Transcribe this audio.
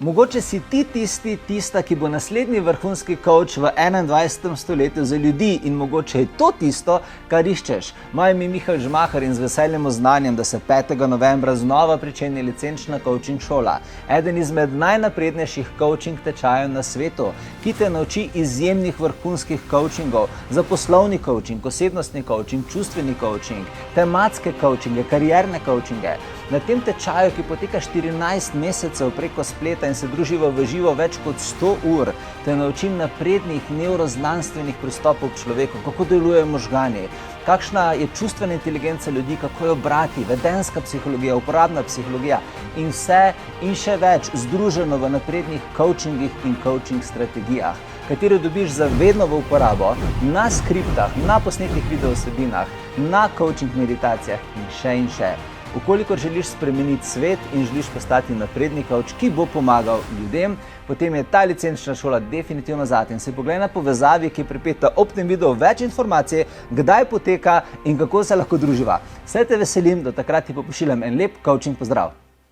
Mogoče si ti tista, ki bo naslednji vrhunski coach v 21. stoletju za ljudi in mogoče je to tisto, kar iščeš. Moje ime je Mihael Žmahar in z veseljem oznanjam, da se 5. novembra znova pričenja licenčna coaching šola. Eden izmed najnaprednejših coaching tečajev na svetu, ki te nauči izjemnih vrhunskih coachingov, za poslovni coaching, osebnostni coaching, čustveni coaching, tematske coachinge, karierne coachinge. Na tem tečaju, ki poteka 14 mesecev preko spleta in se druživa v živo več kot 100 ur, te naučim naprednih neuroznanstvenih pristopov k človeku, kako delujejo možgani, kakšna je čustvena inteligenca ljudi, kako jo brati, vedenjska psihologija, uporabna psihologija in vse in še več združeno v naprednih coachingih in coaching strategijah, katere dobiš za vedno v uporabo na skriptah, na posnetih videovsebinah, na coaching meditacijah in še. Ukolikor želiš spremeniti svet in želiš postati napredni coach, ki bo pomagal ljudem, potem je ta licenčna šola definitivno zate. In se poglej na povezavi, ki je pripeta ob tem videu več informacij, kdaj poteka in kako se lahko druživa. Vse te veselim, do takrat ti pa pošiljam en lep coaching pozdrav.